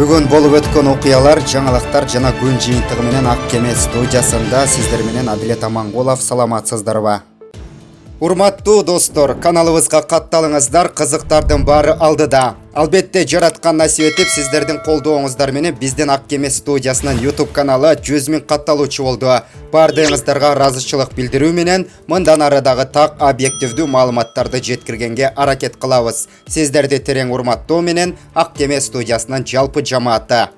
Бүгін болып өткен оқиялар, жаңалықтар жана күн жиынтығы менен Ак Кеме студиясында сиздер менен Адилет Амангулов. Саламатсыздарбы? Урматтуу достор, каналыбызга катталыңыздар, кызыктардын баары алдыда. Албетте жараткан насип этип сиздердин колдооңуздар менен биздин Ак Кеме студиясынын YouTube каналы 100 000 катталуучу болду. Бардыгыңыздарга ыраазычылык билдирүү менен мындан ары дагы так объективдүү маалыматтарды жеткиргенге аракет кылабыз. Сиздерди терең урматтоо менен Ак Кеме студиясынын жалпы жамааты.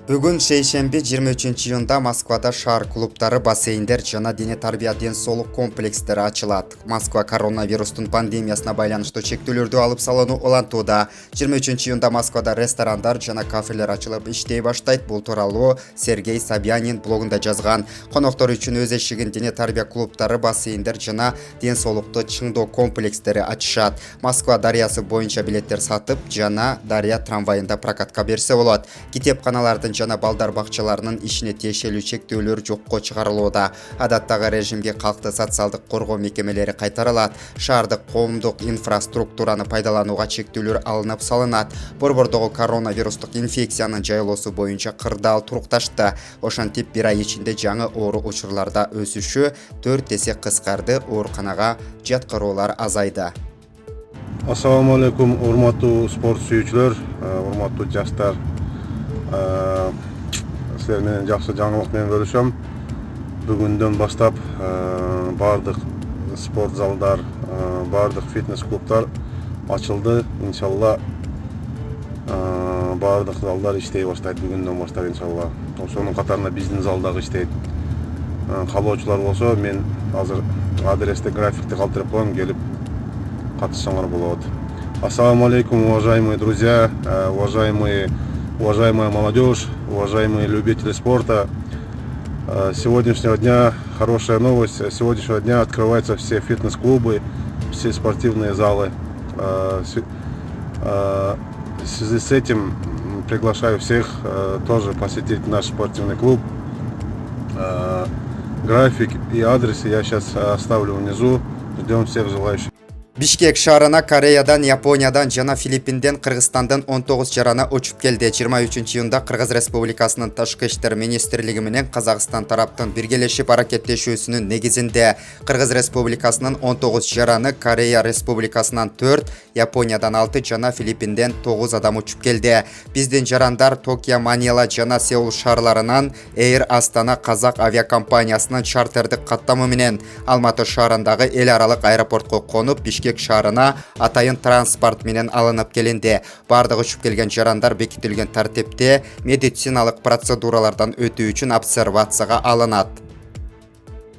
Бүгін шейшемби 23 июнда Москвада шаар клубтары, бассейндер жана дене тарбия ден соолук комплекстери ачылат. Москва коронавирустун пандемиясына байланыштуу чектөөлөрдү алып салууну улантууда. 23 июнда Москвада ресторандар жана кафелер ачылып иштей баштайт. Бул тууралуу Сергей Собянин блогунда жазган. Коноктор үчүн өз эшигин дене тарбия клубтары, бассейндер жана ден соолукту чыңдоо комплекстери ачышат. Москва дарыясы боюнча билеттер сатып жана Дарья трамвайында прокатка берсе болот. Китепканалардын жана балдар бакчаларынын ишине тиешелүү чектөөлөр жокко чыгарылууда. Адаттагы режимге калкты социалдык коргоо мекемелери кайтарылат. Шаардык коомдук инфраструктураны пайдаланууга чектөөлөр алынып салынат. Борбордогу коронавирустук инфекциянын жайылуусу боюнча кырдаал турукташты. Ошентип бир ай ичинде жаңы оору учурларда өсүшү 4 эсе кыскарды, ооруканага жаткыруулар азайды. Assalamu alaikum, урматтуу спорт сүйүүчүлөр, урматтуу жаштар. Силер менен жакшы жаңылык менен бөлүшөм. Бүгүндөн баштап бардык спорт залдар, бардык фитнес клубтар ачылды. Иншалла бардык залдар иштей баштайт бүгүндөн баштап иншалла. Ошонун катарында биздин зал дагы иштейт. Каалоочулар болсо, мен азыр адресте графикти калтырып коем, келип катышсаңар болот. Ассаламу алейкум, уважаемые друзья, уважаемая молодежь, уважаемые любители спорта. Сегодняшнего дня хорошая новость. С сегодняшнего дня открываются все фитнес-клубы, все спортивные залы. В связи с этим приглашаю всех тоже посетить наш спортивный клуб. График и адрес я сейчас оставлю внизу. Ждем всех желающих. Бишкек шаарына Кореядан, Япониядан жана Филиппинден, Кыргызстандан 19 жарана учуп келди. 23 июнда Кыргыз Республикасынын Ташкы иштер министрлиги менен Казакстан тараптын биргелешип аракеттешүүсүнүн негизинде Кыргыз Республикасынын 19 жараны, Корея Республикасынан 4, Япониядан 6 жана Филиппинден 9 адам учуп келди. Биздин жарандар Токио, Манила жана Сеул шаарларынан Air Астана Казак авиакомпаниясынын чартердик каттамы менен Алматы шаарындагы эл аралык аэропортко конуп, Бишкек шаарына атайын транспорт менен алынып келинди. Бардык учуп келген жарандар бекитилген тартипте медициналык процедуралардан өтүү үчүн обсервацияга алынат.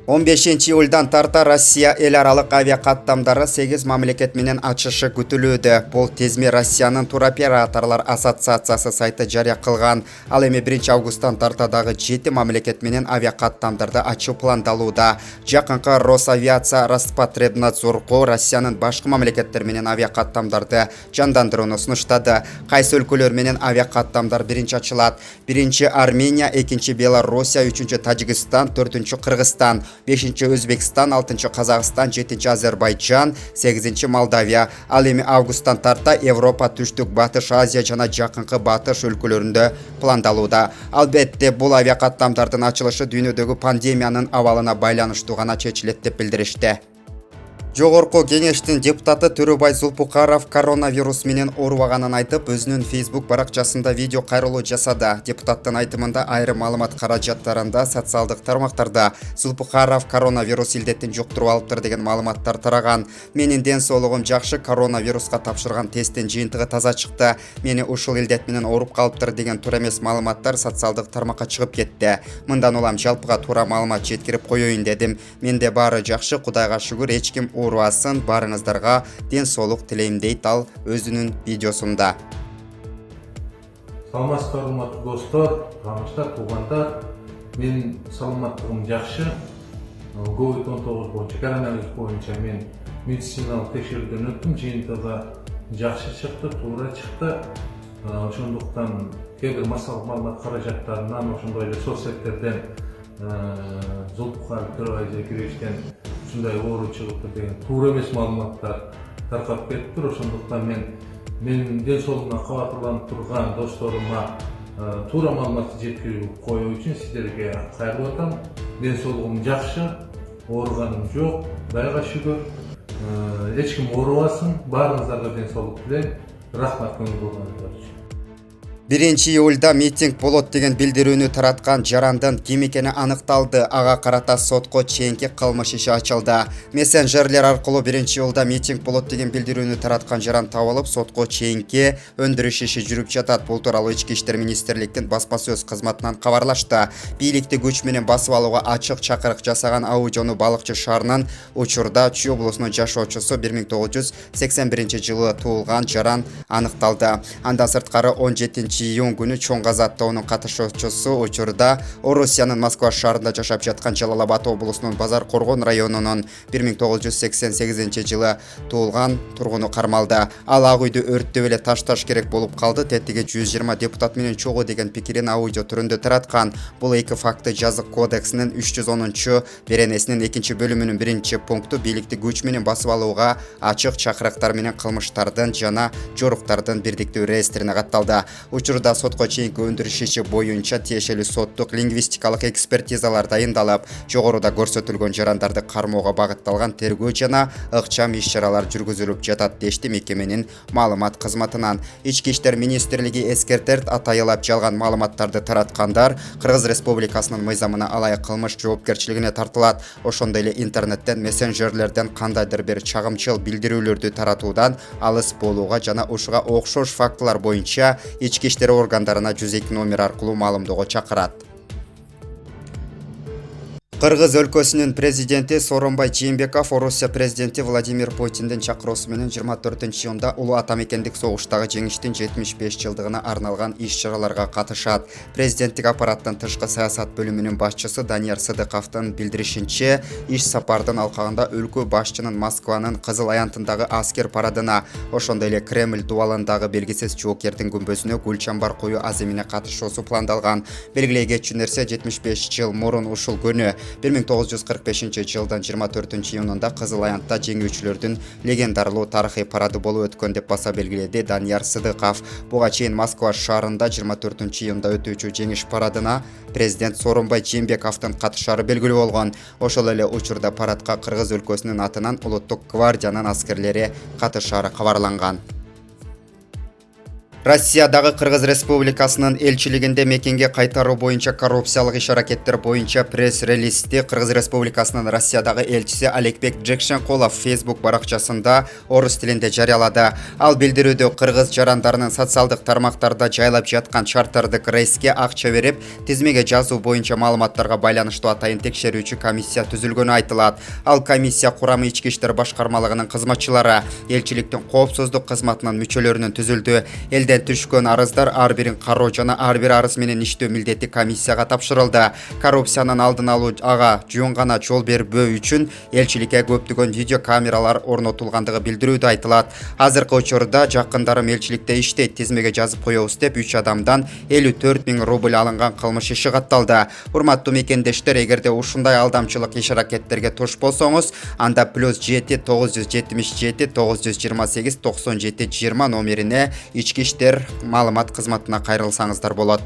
15 июлдан тарта Россия эл аралык авиа каттамдары 8 мамлекет менен ачышы күтүлүүдө. Бул тезме Россиянын туроператорлор ассоциациясы сайты жарыя кылган. Ал эми 1 августтан тарта дагы 7 мамлекет менен авиа каттамдарды ачуу пландалууда. Жакынкы Росавиация Роспотребнадзорго Россиянын башка мамлекеттер менен авиа каттамдарды жандандырууну сунуштады. Кайсы өлкөлөр менен авиа каттамдар биринчи ачылат? 1 Армения, 2 Белоруссия, 3 Тажикстан, 4 Кыргызстан, 5 Өзбекстан, 6 Казакстан, 7 Азербайджан, 8 Молдавия. Ал эми августтан тарта Европа, Түштүк Батыш Азия жана жакынкы Батыш өлкөлөрүндө пландалууда. Албетте бул авиа каттамдардын ачылышы дүйнөдөгү пандемиянын абалына байланыштуу гана чечилет деп билдиришти. Жогорку кеңештин депутаты Төрөбай Зулпукаров коронавирус менен оорубаганын айтып, өзүнүн Facebook баракчасында видео кайрылуу жасады. Депутаттын айтымында айрым маалымат каражаттарында социалдык тармактарда Зулпукаров коронавирус илдетин жуктуруп алыптыр деген маалыматтар тараган. Менин ден соолугум жакшы, коронавируска тапшырган тесттин жыйынтыгы таза чыкты. Мени ушул илдет менен ооруп калыптыр деген туура эмес маалыматтар социалдык тармакка чыгып кетти. Мындан улам жалпыга туура маалымат жеткирип коеюн дедим. Менде баары жакшы, Кудайга шүгүр, эч ким оорубасын, баарыңыздарга ден соолук тилейм дейт ал өзүнүн видеосунда. Саламатсыздар, урматтуу достор, жаныштар, туугандар. Мен саламаттыгым жакшы. COVID-19 боюнча, коронавирус боюнча мен медициналык текшерүүдөн өттүм. Жыйынтыгы жакшы чыкты, туура чыкты. Ошондуктан кээ бир массалык маалымат каражаттарынан, ошондой эле соц сеттерден Зулпукаров Төрөбай Зекиевичтен ушундай оору чыгыптыр деген туура эмес маалыматтар таркап кетиптир. Ошондуктан мен Мен ден соолугуна кабатырланып турган досторума туура маалыматты жеткирип коюу үчүн сиздерге кайрылып атам. Ден соолугум жакшы, ооруганым жок, Кудайга шүгүр. Эч ким оорубасын, баарыңыздарга ден соолук тилейм. Рахмат көңүл бурганыңыздар үчүн. 1 июлда митинг болот деген билдирүүнү тараткан жарандын ким экени аныкталды. Ага карата сотко чейинки кылмыш иши ачылды. Мессенджерлер аркылуу 1 июлда митинг болот деген билдирүүнү тараткан жаран табылып, сотко чейинки өндүрүш иши жүрүп жатат. Бул тууралуу Ички иштер министрликтин басма сөз кызматынан кабарлашты. Бийликти күч менен басып алууга ачык чакырык жасаган аудиону Балыкчы шаарынын Учурда Чүй облусунун жашоочусу 1981-жылы туулган жаран аныкталды. Андан сырткары 17 июнь күнү чоң казаттоонун катышуучусу учурда Орусиянын Москва шаарында жашап жаткан Жалал-Абад облусунун Базар Коргон районунун 1988-жылы туулган тургуну кармалды. Ал ак үйдү өрттөп эле ташташ керек болуп калды. Тетиги 120 депутат менен чогуу деген пикирин аудио түрүндө тараткан. Бул эки факты жазык кодексинин 310 беренесинин 2-бөлүмүнүн 1-пункту бийликти күч менен басып алууга ачык чакырыктар менен кылмыштардын жана жоруктардын бирдиктүү реестрине катталды. Учурда сотко чейинки өндүрүш иши боюнча тиешелүү соттук лингвистикалык экспертизалар дайындалып, жогоруда көрсөтүлгөн жарандарды кармоого багытталган тергөө жана ыкчам иш-чаралар жүргүзүлүп жатат дешти мекеменин маалымат кызматынан. Ички иштер министрлиги эскертерт, атайылап жалган маалыматтарды тараткандар Кыргыз Республикасынын мыйзамына алай кылмыш жоопкерчилигине тартылат. Ошондой эле интернеттен, мессенджерлерден кандайдыр бир чагымчыл билдирүүлөрдү таратуудан алыс болууга жана ушуга окшош фактылар боюнча ички иштер органдарына 102 номер аркылуу маалымдоого чакырат. Кыргыз өлкөсүнүн президенти Сооронбай Жээнбеков Орусия президенти Владимир Путиндин чакыруусу менен 24-июнда улуу атамекендик согуштагы жеңиштин 75 жылдыгына арналган иш-чараларга катышат. Президенттик аппараттын тышкы саясат бөлүмүнүн башчысы Данияр Сыдыковдун билдиришинче, иш сапардын алкагында өлкө башчынын Москванын Кызыл аянтындагы аскер парадына, ошондой эле Кремль дубалындагы белгисиз жоокердин күмбөзүнө гүл чамбар коюу аземине катышуусу пландалган. Белгилей кетчү нерсе 75 жыл мурун ушул күнү 1945-жылдын 24-июнунда Кызыл аянтта жеңүүчүлөрдүн легендарлуу тарыхый парады болуп өткөн деп баса белгиледи Данияр Сыдыков. Буга чейин Москва шаарында 24-июнда өтүүчү жеңиш парадына президент Сооронбай Жээнбековдун катышары белгилүү болгон. Ошол эле учурда парадка Кыргыз өлкөсүнүн атынан Улуттук гвардиянын аскерлери катышары кабарланган. Россиядагы Кыргыз Республикасынын элчилигинде мекенге кайтаруу боюнча коррупциялык иш-аракеттер боюнча пресс-релизди Кыргыз Республикасынын Россиядагы элчиси Аликбек Джекшенкулов Facebook баракчасында орус тилинде жарыялады. Ал билдирүүдө кыргыз жарандарынын социалдык тармактарда жайлап жаткан чартардык рейске акча берип, тизмеге жазуу боюнча маалыматтарга байланыштуу атайын текшерүүчү комиссия түзүлгөнү айтылат. Ал комиссия курамы ички иштер башкармалыгынын кызматчылары, элчиликтин коопсуздук кызматынын мүчөлөрүнөн түзүлдү. Түшкөн арыздар ар бирин кароо жана ар бир арыз менен иштөө милдети комиссияга тапшырылды. Коррупциянын алдын алуу ага жөн гана жол бербөө үчүн элчиликке көптөгөн видео камералар орнотулгандыгы билдирүүдө айтылат. Азыркы учурда жакындарым элчиликте иштейт, тизмеге жазып коебуз деп 3 адамдан 54 000 рубль алынган кылмыш иши катталды. Урматтуу мекендештер, эгерде ушундай алдамчылык иш-аракеттерге туш болсоңуз, анда +7 977 928 97 20 номерине ички иштер маалымат кызматына кайрылсаңыздар болот.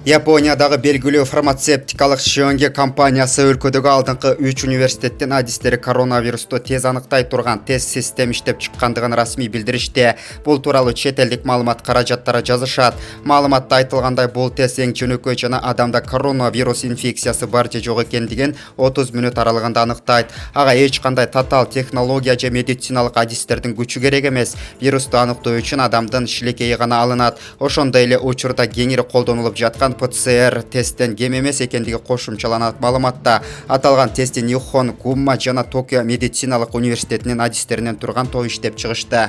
Япониядагы белгилүү фармацевтикалык Шионге компаниясы өлкөдөгү алдыңкы 3 университеттин адистери коронавирусту тез аныктай турган тест система иштеп чыккандыгын расмий билдиришти. Бул тууралуу чет элдик маалымат каражаттары жазышат. Маалыматта айтылгандай, бул тест эң жөнөкөй жана адамда коронавирус инфекциясы бар же жок экендигин 30 мүнөт аралыгында аныктайт. Ага эч кандай татаал технология же медициналык адистердин күчү керек эмес. Вирусту аныктоо үчүн адамдын шилекейи гана алынат. Ошондой эле учурда кеңири колдонулуп жаткан ПЦР тесттен кем эмес экендиги кошумчаланат маалыматта. Аталган тестти Нихон, Гумма жана Токио медициналык университетинин адистеринен турган топ иштеп чыгышты.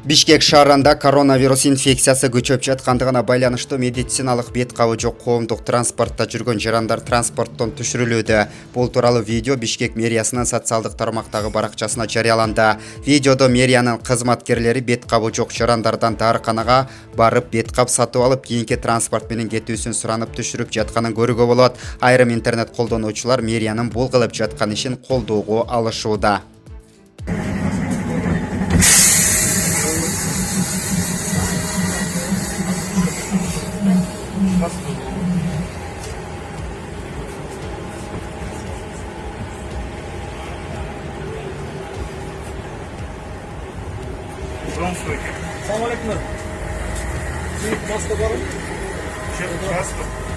Бишкек шаарында коронавирус инфекциясы күчөп жаткандыгына байланыштуу медициналык бет кабы жок коомдук транспортто жүргөн жарандар транспорттон түшүрүлүүдө. Бул тууралуу видео Бишкек мэриясынын социалдык тармактагы баракчасына жарыяланды. Видеодо мэриянын кызматкерлери бет кабы жок жарандардан дарыканага барып бет кап сатып алып, кийинки транспорт менен кетүүсүн суранып түшүрүп жатканын көрүүгө болот. Айрым интернет колдонуучулар мэриянын бул кылып жаткан ишин колдоого алышууда. Assalamualaikum. Maska var mı?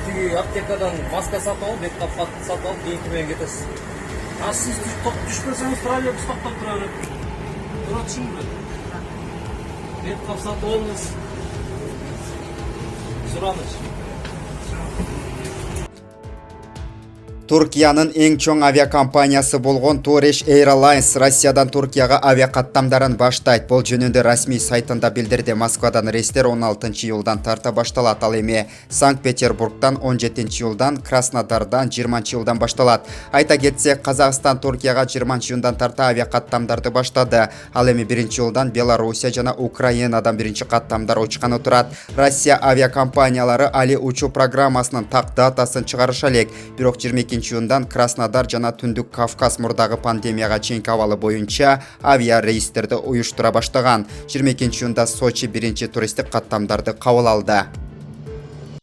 Tigi aptekadan maska satып алып, бет капкатты сатып алып, кийинки менен кетесиз. Siz düşmeseniz tralya biz toptab turarız. Durasınız. Бет кап сатып алыңыз. Сураныч. Түркиянын эң чоң авиакомпаниясы болгон Turkish Airlines Россиядан Түркияга авиакаттамдарын баштайт. Бул жөнүндө расмий сайтында билдирди. Москвадан рейстер 16-июлдан тарта башталат. Ал эми Санкт-Петербургдан 17-июлдан, Краснодардан 20-июлдан башталат. Айта кетсек, Казакстан Түркияга 20-июлдан тарта авиакаттамдарды баштады. Ал эми 1-июлдан Белоруссия жана Украинадан биринчи каттамдар учканы турат. Россия авиакомпаниялары али учуу программасынын так датасын чыгарыша элек. Бирок 22-июндан Краснодар жана Түндүк Кавказ мурдагы пандемияга чейинки абалы боюнча авиа рейстерди уюштура баштаган. 22-июнда Сочи биринчи туристтик каттамдарды кабыл алды.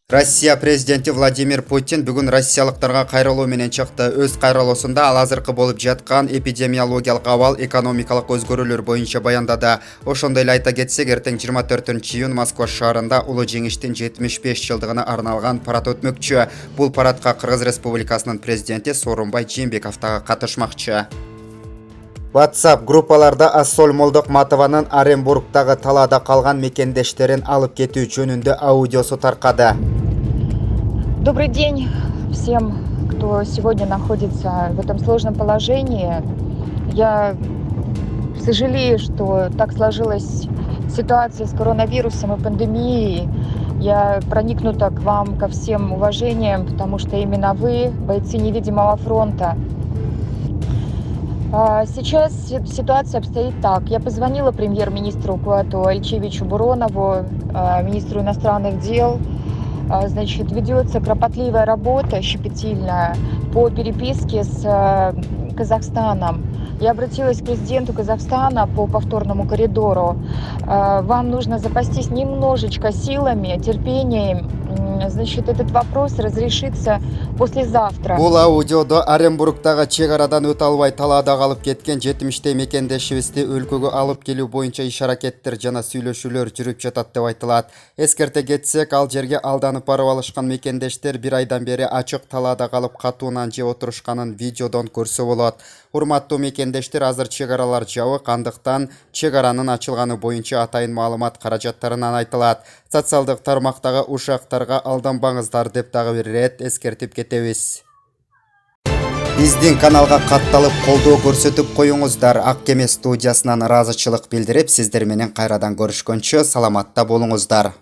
Россия президенти Владимир Путин бүгүн россиялыктарга кайрылуу менен чыкты. Өз кайрылуусунда ал азыркы болуп жаткан эпидемиологиялык абал, экономикалык өзгөрүүлөр боюнча баяндады. Ошондой эле айта кетсек, эртең 24-июнь Москва шаарында улуу жеңиштин 75 жылдыгына арналган парад өтмөкчү. Бул парадка Кыргыз Республикасынын президенти Сооронбай Жээнбеков дагы катышмакчы. WhatsApp группаларда Ассол Молдокматованын Оренбургдагы талаада калган мекендештерин алып кетүү жөнүндө аудиосу таркады. Добрый день всем, кто сегодня находится в этом сложном положении. Я сожалею, что так сложилась ситуация с коронавирусом и пандемией. Я проникнута к вам, ко всем уважением, потому что именно вы, бойцы невидимого фронта. Сейчас ситуация обстоит так. Я позвонила премьер-министру Куату Альчевичу Буронову, министру иностранных дел. Значит, ведется кропотливая работа, щепетильная, по переписке с Казахстаном. Я обратилась к президенту Казахстана по повторному коридору. Вам нужно запастись немножечко силами, терпением. Значит, этот вопрос разрешится послезавтра. Бул аудиодо Оренбургдагы чек арадан өтө албай талаада калып кеткен 70 мекендешибизди өлкөгө алып келүү боюнча иш-аракеттер жана сүйлөшүүлөр жүрүп жатат деп айтылат. Эскерте кетсек, ал жерге алданып барып алышкан мекендештер бир айдан бери ачык талаада калып катуунан же отурушканын видеодон көрсө болот. Урматтуу мекендештер, азыр чек аралар жабык, андыктан чек аранын ачылганы боюнча атайын маалымат каражаттарынан айтылат. Социалдык тармактагы ушактарга алданбаңыздар деп дагы бир ирет эскертип кетебиз. Биздин каналга катталып колдоо көрсөтүп коюңуздар. Ак Кеме студиясынан ыраазычылык билдирип, сиздер менен кайрадан көрүшкөнчө саламатта болуңуздар.